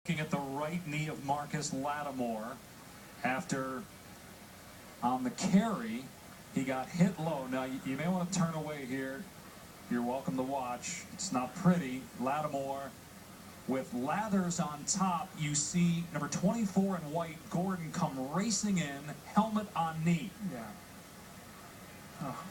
Looking at the right knee of Marcus Lattimore after on the carry he got hit low. Now you may want to turn away here. You're welcome to watch. It's not pretty. Lattimore with lathers on top. You see number 24 in white, Gordon, come racing in, helmet on knee. Yeah. Oh.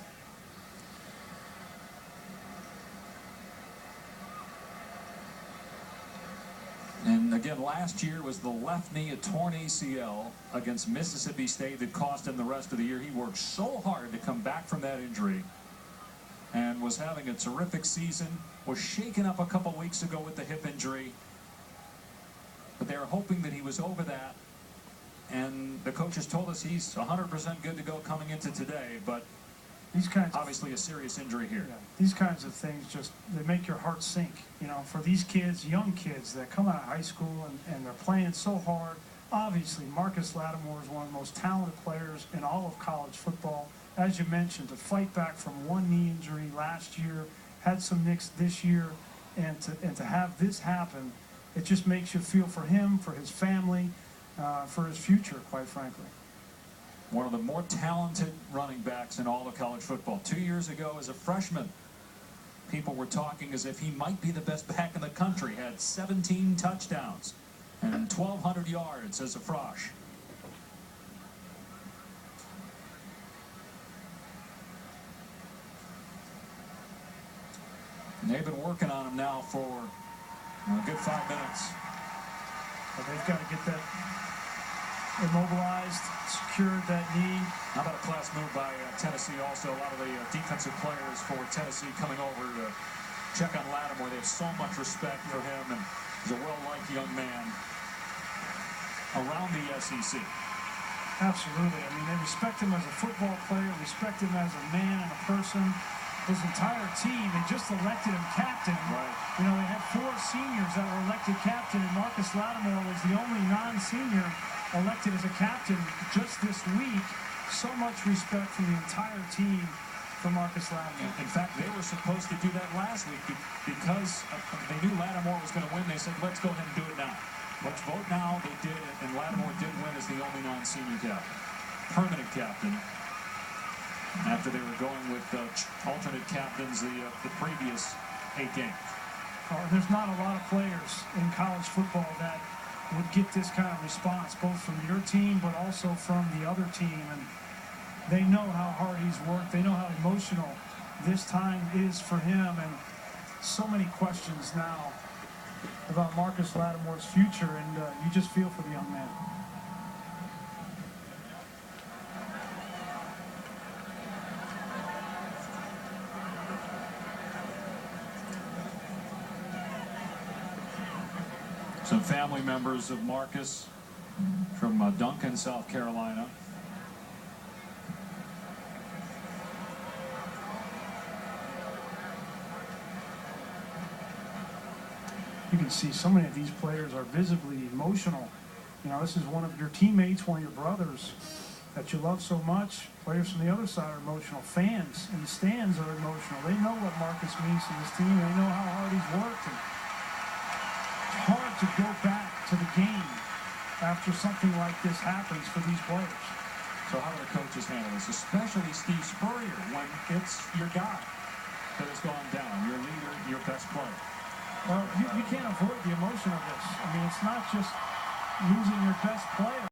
And again, last year was the left knee, a torn ACL against Mississippi State that cost him the rest of the year. He worked so hard to come back from that injury and was having a terrific season. Was shaken up a couple weeks ago with the hip injury, but they were hoping that he was over that. And the coaches told us he's 100% good to go coming into today, but these kinds obviously a serious injury here. Yeah, these kinds of things just, they make your heart sink, you know, for these kids, young kids that come out of high school and they're playing so hard. Obviously, Marcus Lattimore is one of the most talented players in all of college football. As you mentioned, to fight back from one knee injury last year, had some nicks this year, and to have this happen, it just makes you feel for him, for his family, for his future, quite frankly. One of the more talented running backs in all of college football. 2 years ago as a freshman, people were talking as if he might be the best back in the country. Had 17 touchdowns and 1,200 yards as a frosh. And they've been working on him now for a good 5 minutes. But they've got to get that immobilized, secured that knee. How about a class move by Tennessee also? A lot of the defensive players for Tennessee coming over to check on Lattimore. They have so much respect for him, and he's a well-liked young man around the SEC. Absolutely. I mean, they respect him as a football player, respect him as a man and a person. His entire team, they just elected him captain. Right. You know, they had 4 seniors that were elected captain, and Marcus Lattimore was the only non-senior elected as a captain just this week. So much respect from the entire team for Marcus Lattimore. In fact, they were supposed to do that last week because they knew Lattimore was going to win. They said, let's go ahead and do it now. Let's vote now. They did, and Lattimore did win as the only non-senior captain, permanent captain, after they were going with alternate captains the previous 8 games. There's not a lot of players in college football that would get this kind of response, both from your team but also from the other team. And they know how hard he's worked. They know how emotional this time is for him. And so many questions now about Marcus Lattimore's future, and you just feel for the young man. Some family members of Marcus from Duncan, South Carolina. You can see so many of these players are visibly emotional. You know, this is one of your teammates, one of your brothers that you love so much. Players from the other side are emotional. Fans in the stands are emotional. They know what Marcus means to this team. They know how hard he's worked. And it's hard to go back to the game after something like this happens for these players. So how do the coaches handle this, especially Steve Spurrier, when it's your guy that has gone down, your leader, your best player? Well, you can't avoid the emotion of this. I mean, it's not just losing your best player.